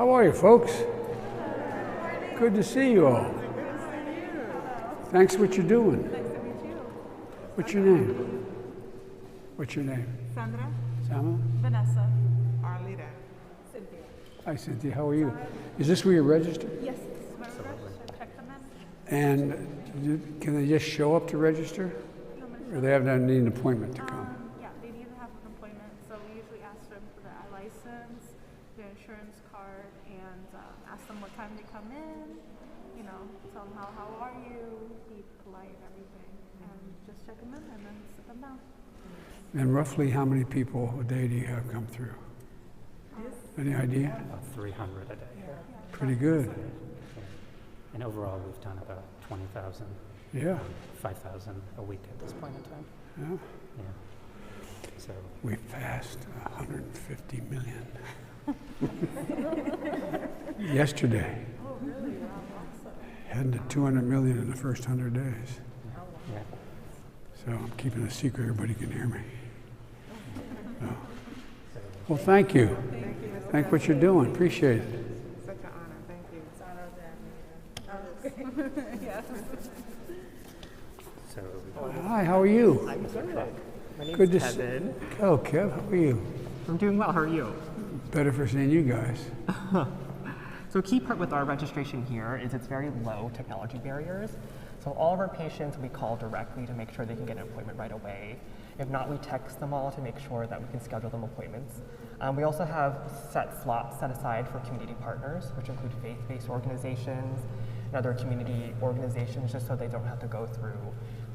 How are you, folks? Good to see you all. Thanks for what you're doing. Nice to meet you. What's your name? What's your name? Sandra. Sama? Vanessa. Arlita. Cynthia. Hi, Cynthia. How are you? Is this where you're registered? Yes. Check them in. And can they just show up to register? Or they have to need an appointment to come? Yeah, they need to have an appointment. So we usually ask them for their license, their insurance card, and ask them what time they come in. You know, tell them how are you, be polite and everything, and just check them in and then sit them down. And roughly how many people a day do you have come through? Any idea? About 300 a day. Pretty good. And overall, we've done about 20,000, Yeah. 5,000 a week at this point in time. Yeah. Yeah. So We passed 150 million. Yesterday. Oh, really? Wow, awesome. Heading to 200 million in the first 100 days. yeah. So I'm keeping a secret, everybody can hear me. So. Well, thank you. Thank what you're doing, appreciate it. Such an honor. Thank you. It's honor that Yeah. So Hi, how are you? I'm good. My name's Good to Kevin. Oh, Kev, how are you? I'm doing well. How are you? Better for seeing you guys. So a key part with our registration here is it's very low technology barriers. So all of our patients we call directly to make sure they can get an appointment right away. If not, we text them all to make sure that we can schedule them appointments. We also have set slots set aside for community partners, which include faith-based organizations and other community organizations, just so they don't have to go through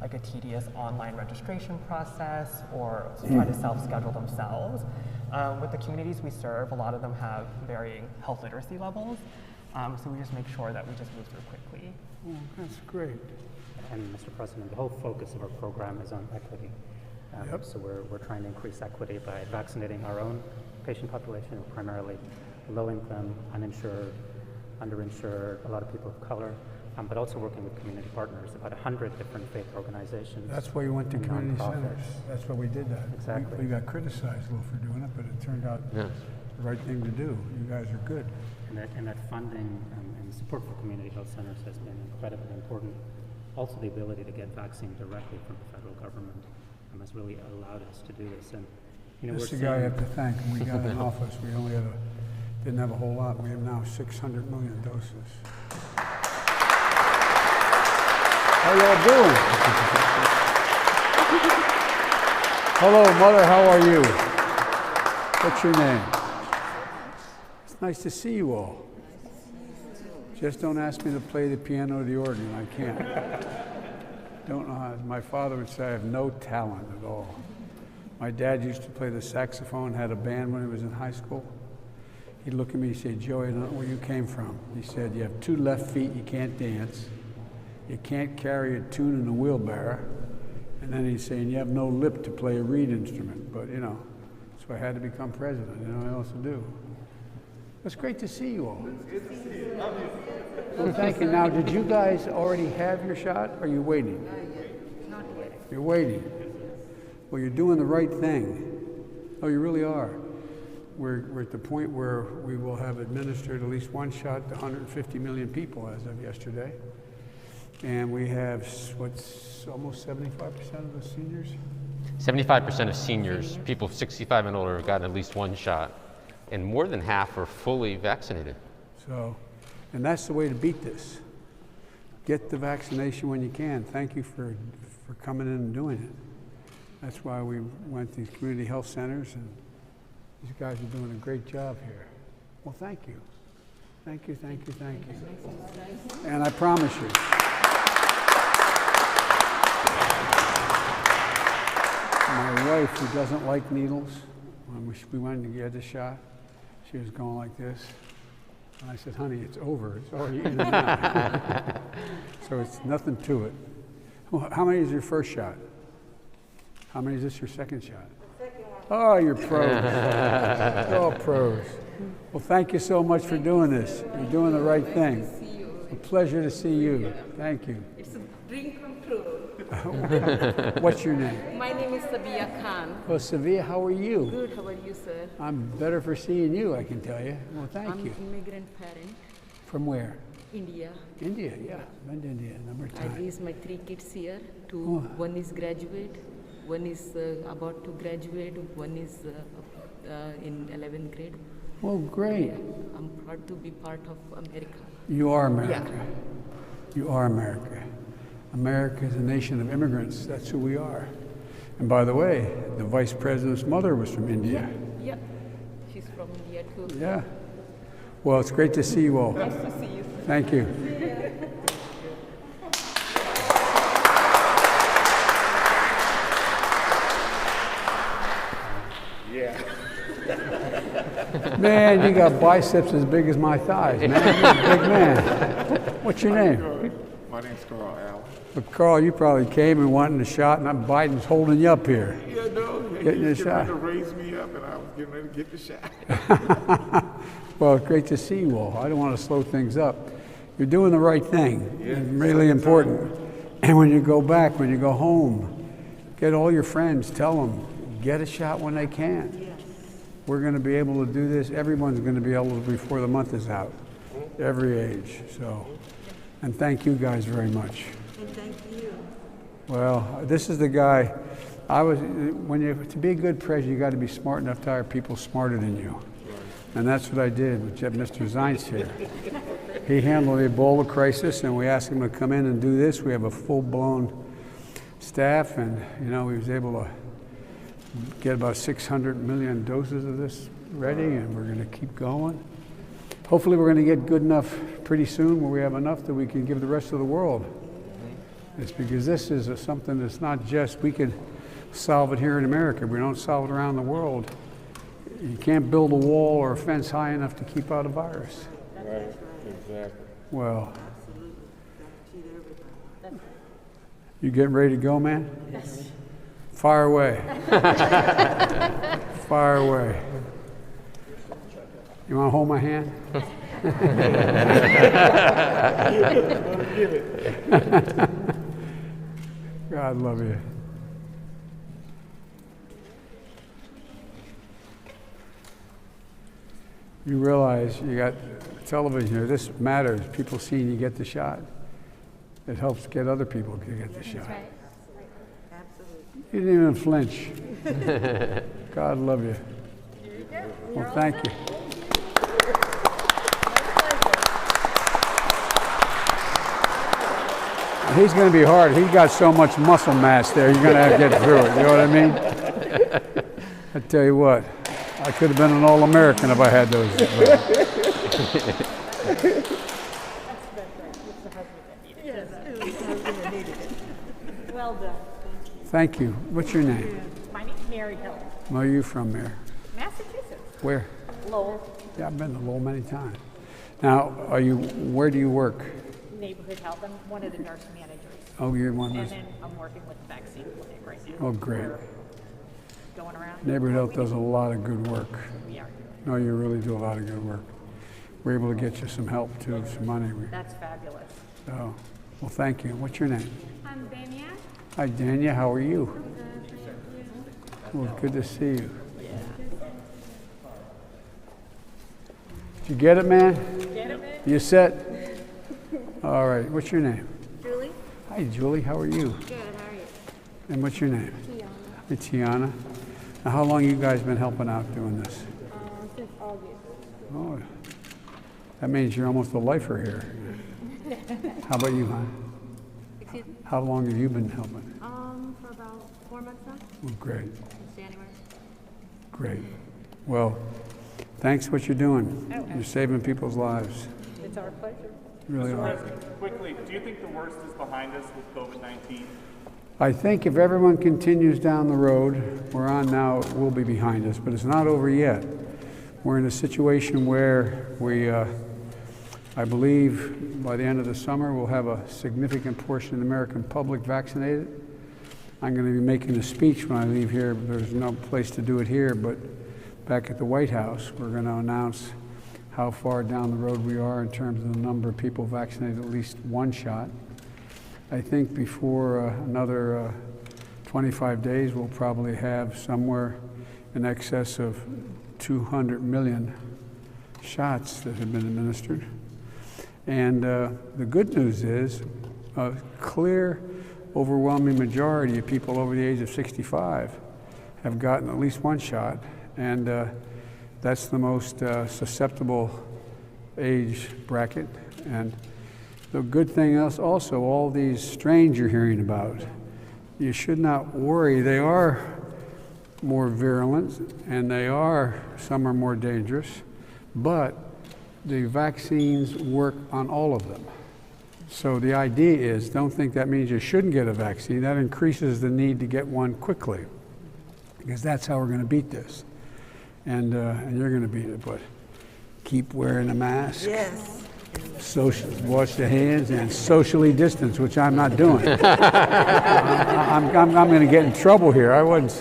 like a tedious online registration process or try to self-schedule themselves. With the communities we serve, a lot of them have varying health literacy levels, so we just make sure that we just move through quickly. Oh, that's great. And Mr. President, the whole focus of our program is on equity. Yep. So we're trying to increase equity by vaccinating our own patient population, primarily low-income, uninsured, underinsured, a lot of people of color, but also working with community partners, about 100 different faith organizations. That's why you went to and community nonprofits. centers. That's why we did that. Exactly. We got criticized a little for doing it, but it turned out the right thing to do. You guys are good. And that funding and support for community health centers has been incredibly important. Also, the ability to get vaccine directly from the federal government has really allowed us to do this. And you know, This we're is the guy I seeing- have to thank. When we got in office, we only didn't have a whole lot. We have now 600 million doses. How y'all doing? Hello, Mother. How are you? What's your name? It's nice to see you all. Just don't ask me to play the piano or the organ. I can't. Don't know how. My father would say I have no talent at all. My dad used to play the saxophone, had a band when he was in high school. He'd look at me and say, Joey, I don't know where you came from. He said, you have 2 left feet, you can't dance. You can't carry a tune in a wheelbarrow. And then he'd say, and you have no lip to play a reed instrument. But, you know, so I had to become president. You know what else to do? It's great to see you all. It's good to see you. Love you. Well, thank you. Now, did you guys already have your shot, or are you waiting? Not yet. You're waiting. Well, you're doing the right thing. Oh, you really are. We're at the point where we will have administered at least one shot to 150 million people as of yesterday. And we have, what's almost 75% of the seniors? 75% of seniors, people 65 and older, have gotten at least one shot, and more than half are fully vaccinated. So, and that's the way to beat this. Get the vaccination when you can. Thank you for coming in and doing it. That's why we went to these community health centers, and these guys are doing a great job here. Well, thank you. Thank you, thank you, thank you. And I promise you, my wife, who doesn't like needles, when we went to get the shot, she was going like this. And I said, honey, it's over. It's already in and out. So it's nothing to it. Well, how many is your first shot? How many is this your second shot? The second one. Oh, you're pros. You're all pros. Well, thank you so much for doing this. You're doing the right thing. See you. A pleasure to see you. Thank you. It's a dream come true. What's your name? My name is Sabia Khan. Well, Sevilla, how are you? Good, how are you, sir? I'm better for seeing you, I can tell you. Well, thank I'm you. immigrant parent, From where? India. India, yeah. Been to India a number of I times. raised my 3 kids here. Two, Oh. one is graduate, one is about to graduate, one is in 11th grade. Well, great. I'm proud to be part of America. You are America. You are America. America is a nation of immigrants. That's who we are. And by the way, the vice president's mother was from India. Yeah, she's from India too. Yeah. Well, it's great to see you all. Nice to see you. Thank you. Man, you got biceps as big as my thighs, man. You're a big man. What's your name? My name's Carl Allen. But Carl, you probably came and wanted a shot, and Biden's holding you up here. Yeah, no, Getting he a was getting ready shot. to raise me up, and I was getting ready to get the shot. Well, it's great to see you all. I don't want to slow things up. You're doing the right thing. It's really important. And when you go back, when you go home, get all your friends, tell them, get a shot when they can. We're going to be able to do this. Everyone's going to be able to before the month is out, every age. So, and thank you guys very much. And thank you. Well, this is the guy. To be a good president, you got to be smart enough to hire people smarter than you. And that's what I did with Mr. Zients here. He handled the Ebola crisis, and we asked him to come in and do this. We have a full-blown staff, and he was able to get about 600 million doses of this ready, and we're going to keep going. Hopefully, we're going to get good enough pretty soon where we have enough that we can give the rest of the world. It's because this is something that's not just we can solve it here in America. We don't solve it around the world. You can't build a wall or a fence high enough to keep out a virus. Right, exactly. Well, you getting ready to go, man? Yes. Fire away. Fire away. You want to hold my hand? God love you. You realize you got television here. This matters. People seeing you get the shot. It helps get other people to get the shot. You didn't even flinch. God love you. Well, thank you. He's going to be hard. He's got so much muscle mass there. You're going to have to get through it. You know what I mean? I tell you what, I could have been an All-American if I had those. Well done. Thank you. What's your name? My name's Mary Hill, Where are you from there? Massachusetts. Where? Lowell Yeah, I've been to Lowell many times. Now, where do you work? Neighborhood Health. I'm one of the nurse managers. Oh, you're one of And those. then I'm working with the vaccine clinic right now. Oh, great. We're going around. Neighborhood Health does a lot of good work. We are. No, you really do a lot of good work. We're able to get you some help too, some money. That's fabulous. Oh, well, thank you. What's your name? I'm Dania. Hi, Dania. How are you? Well, good to see you. Did you get it, man? Get it, man? You set? All right. What's your name? Julie. Hi, Julie. How are you? Good. How are you? And what's your name? Tiana. Hey, Tiana. Now, how long you guys been helping out doing this? Since August. Oh, that means you're almost a lifer here. How about you, hon? Excuse me. How long have you been helping? For about 4 months now. Well, great, Since January. great. Well, thanks for what you're doing. You're saving people's lives. It's our pleasure. You really are. Quickly, do you think the worst is behind us with COVID-19? I think if everyone continues down the road we're on now, it will be behind us, but it's not over yet. We're in a situation where I believe by the end of the summer, we'll have a significant portion of the American public vaccinated. I'm going to be making a speech when I leave here. There's no place to do it here, but back at the White House, we're going to announce how far down the road we are in terms of the number of people vaccinated at least one shot. I think before another 25 days, we'll probably have somewhere in excess of 200 million shots that have been administered. And the good news is a clear, overwhelming majority of people over the age of 65 have gotten at least one shot, and that's the most susceptible age bracket. And the good thing is also all these strains you're hearing about, you should not worry. They are more virulent, and some are more dangerous, but the vaccines work on all of them. So the idea is, don't think that means you shouldn't get a vaccine. That increases the need to get one quickly, because that's how we're going to beat this. And you're going to beat it, but keep wearing a mask. Yes. Wash the hands and socially distance, which I'm not doing. I'm going to get in trouble here. I wasn't.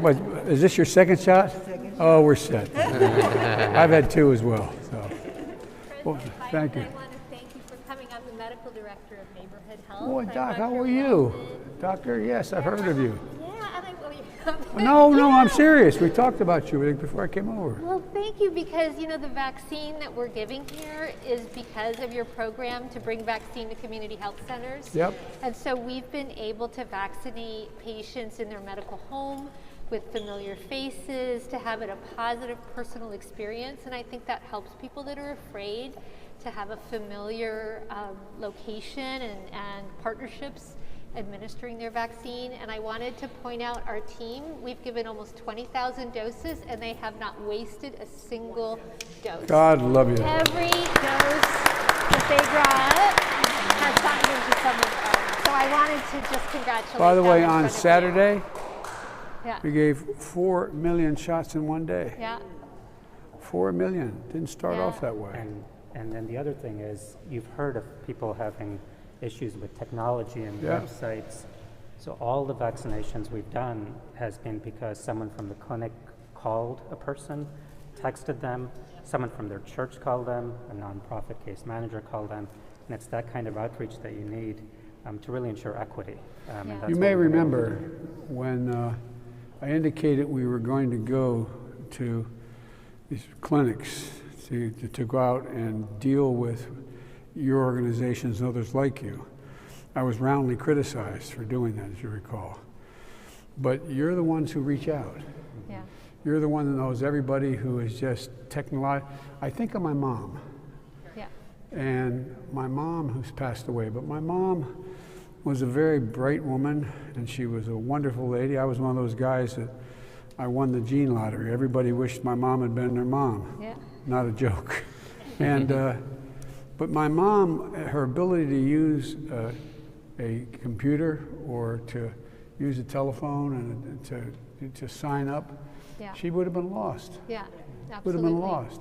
But is this your second shot? Oh, we're set. I've had 2 as well. So, well, thank you. I want to thank you for coming. I'm the medical director of Neighborhood Health. Oh, Doc, how are you? Doctor, yes, I've heard of you. Yeah, and I will. No, I'm serious. We talked about you before I came over. Well, thank you, because the vaccine that we're giving here is because of your program to bring vaccine to community health centers. Yep. And so we've been able to vaccinate patients in their medical home with familiar faces, to have it a positive personal experience, and I think that helps people that are afraid to have a familiar location and partnerships administering their vaccine. And I wanted to point out our team. We've given almost 20,000 doses, and they have not wasted a single dose. God love you. Every dose that they brought has gotten into someone's arm. So I wanted to just congratulate By the them way, in on front of you. Saturday, Yeah. we gave 4 million shots in one day. Yeah. 4 million. Didn't start off that way. And then the other thing is, you've heard of people having issues with technology and Yeah. websites. So all the vaccinations we've done has been because someone from the clinic called a person, texted them, someone from their church called them, a nonprofit case manager called them, and it's that kind of outreach that you need to really ensure equity. And that's You what may we're gonna remember do. when I indicated we were going to go to these clinics to go out and deal with your organizations and others like you. I was roundly criticized for doing that, as you recall. But you're the ones who reach out. Yeah. You're the one that knows everybody who is just technological. I think of my mom. Yeah. And my mom, who's passed away, but my mom was a very bright woman, and she was a wonderful lady. I was one of those guys that I won the gene lottery. Everybody wished my mom had been their mom. Yeah. Not a joke. And but my mom, her ability to use a computer or to use a telephone and to sign up, Yeah. she would have been lost. Yeah. Would Absolutely. have been lost.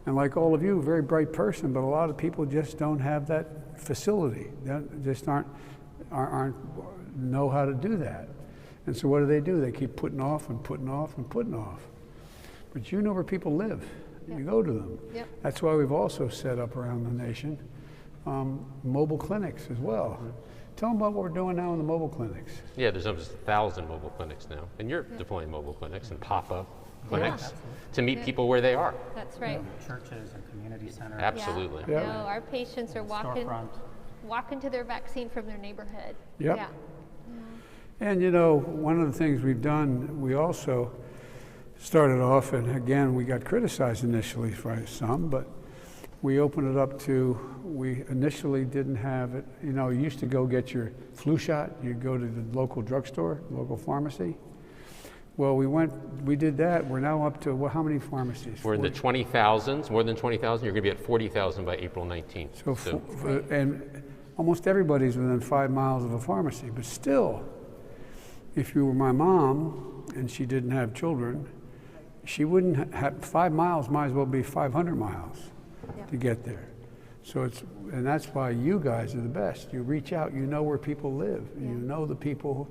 And like all of you, a very bright person, but a lot of people just don't have that facility. They just aren't know how to do that. And so what do? They keep putting off and putting off and putting off. But you know where people live. Yep. You go to them. Yep. That's why we've also set up around the nation mobile clinics as well. Tell them about what we're doing now in the mobile clinics. Yeah, there's almost 1,000 mobile clinics now, and you're deploying mobile clinics and pop-up clinics to meet people where they are. That's right. Churches and community centers. Absolutely. Yeah. No, our patients are Storefront. walking to their vaccine from their neighborhood. Yep. Yeah. And one of the things we've done, we also started off, and again, we got criticized initially by some, but we opened it up to, we initially didn't have it, you used to go get your flu shot, you'd go to the local drugstore, local pharmacy. Well, we did that. We're now up to, how many pharmacies? We're in the 20,000s, more than 20,000. You're going to be at 40,000 by April 19th. And almost everybody's within 5 miles of a pharmacy, but still, if you were my mom and she didn't have children, she wouldn't have 5 miles, might as well be 500 miles to get there. So and that's why you guys are the best. You reach out, you know where people live, you know the people,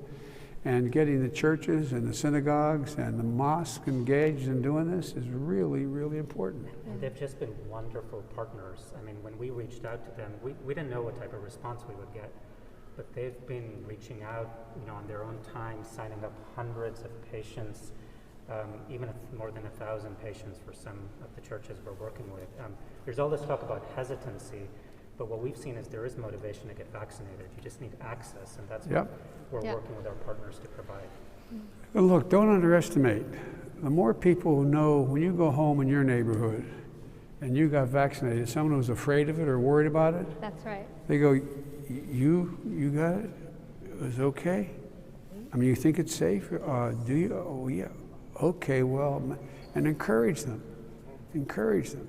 and getting the churches and the synagogues and the mosques engaged in doing this is really, really important. And they've just been wonderful partners. I mean, when we reached out to them, we didn't know what type of response we would get. but they've been reaching out, on their own time, signing up hundreds of patients, even more than 1,000 patients for some of the churches we're working with. There's all this talk about hesitancy, but what we've seen is there is motivation to get vaccinated. You just need access, and that's what we're working with our partners to provide. But look, don't underestimate. The more people who know when you go home in your neighborhood and you got vaccinated, someone who's afraid of it or worried about it, That's right. they go, you got it? It was okay? I mean, you think it's safe? Do you? Oh, yeah. Okay, well, and encourage them. Encourage them.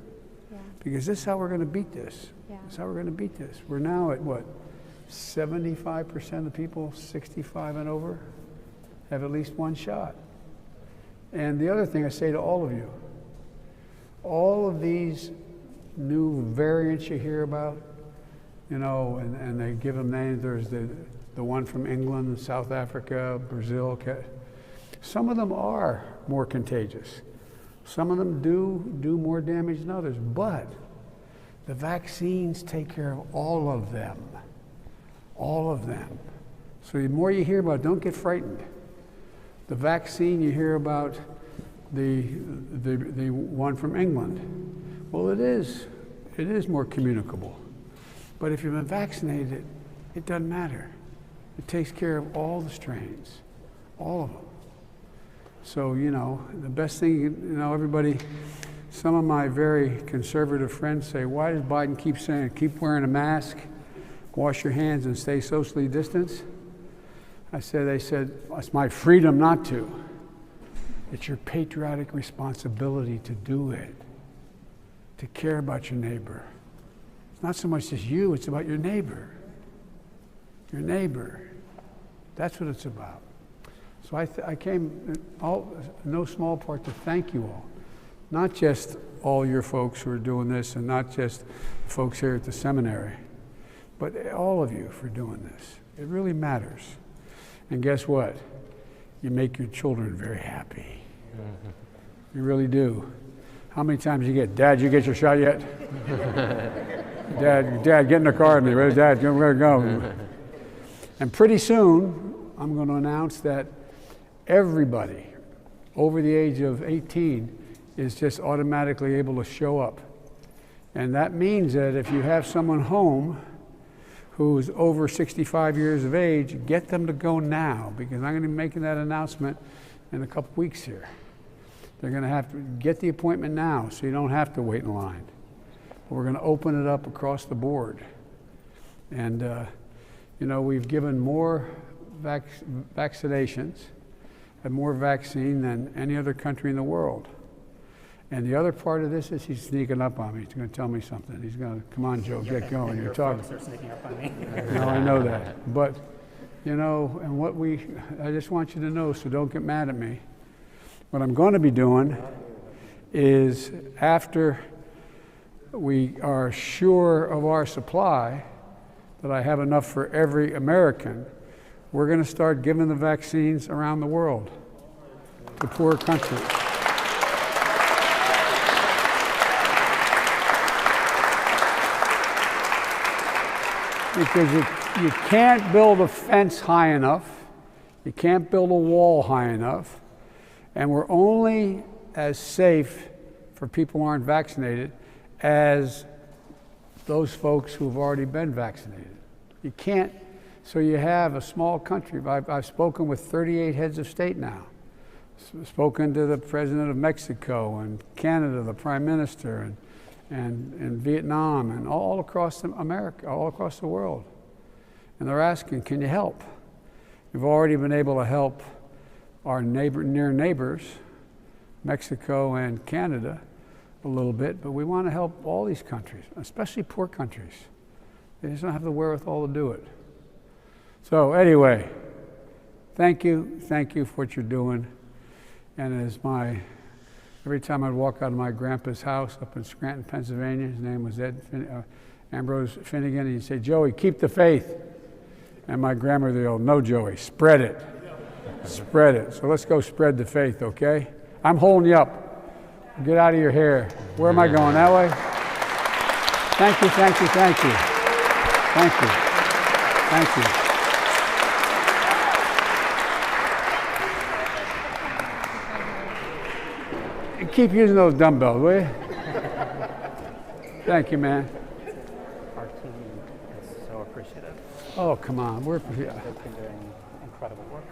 Yeah. Because this is how we're going to beat this. Yeah. This is how we're going to beat this. We're now at what? 75% of people 65 and over have at least one shot. And the other thing I say to all of you, all of these new variants you hear about, and they give them names. There's the one from England, South Africa, Brazil. Some of them are more contagious. Some of them do more damage than others. But the vaccines take care of all of them. All of them. So the more you hear about it, don't get frightened. The vaccine you hear about, the one from England, well, it is more communicable. But if you've been vaccinated, it doesn't matter. It takes care of all the strains, all of them. So, the best thing, everybody, some of my very conservative friends say, why does Biden keep saying, keep wearing a mask, wash your hands, and stay socially distanced? They said, it's my freedom not to. It's your patriotic responsibility to do it, to care about your neighbor. It's not so much just you, it's about your neighbor. Your neighbor. That's what it's about. So I came, in no small part, to thank you all. Not just all your folks who are doing this, and not just the folks here at the seminary, but all of you for doing this. It really matters. And guess what? You make your children very happy. Mm-hmm. You really do. How many times you get, Dad, you get your shot yet? Dad, get in the car with me. Where's Dad? We're going to go. And pretty soon, I'm going to announce that everybody over the age of 18 is just automatically able to show up. And that means that if you have someone home who's over 65 years of age, get them to go now, because I'm going to be making that announcement in a couple weeks here. They're going to have to get the appointment now so you don't have to wait in line. But we're going to open it up across the board. And, we've given more vaccinations and more vaccine than any other country in the world. And the other part of this is he's sneaking up on me. He's going to tell me something. He's going to, come on, Joe, get going. You're talking. Folks are sneaking up on me. No, I know that. But, and I just want you to know, so don't get mad at me. What I'm going to be doing is, after we are sure of our supply, that I have enough for every American, we're going to start giving the vaccines around the world to poor countries. Because you can't build a fence high enough, you can't build a wall high enough, and we're only as safe for people who aren't vaccinated as those folks who've already been vaccinated. You can't, so you have a small country. I've spoken with 38 heads of state now. Spoken to the president of Mexico and Canada, the prime minister, and Vietnam, and all across America, all across the world. And they're asking, can you help? We've already been able to help our near neighbors, Mexico and Canada, a little bit, but we want to help all these countries, especially poor countries. They just don't have the wherewithal to do it. So anyway, thank you for what you're doing. And every time I'd walk out of my grandpa's house up in Scranton, Pennsylvania, his name was Ambrose Finnegan, and he'd say, Joey, keep the faith. And my grandmother would go, no, Joey, spread it. Spread it. So let's go spread the faith, okay? I'm holding you up. Get out of your hair. Where am I going? That way? Thank you. Thank you. keep using those dumbbells, will you? Thank you, man. Our team is so appreciative. Oh, come on. They've been doing incredible work.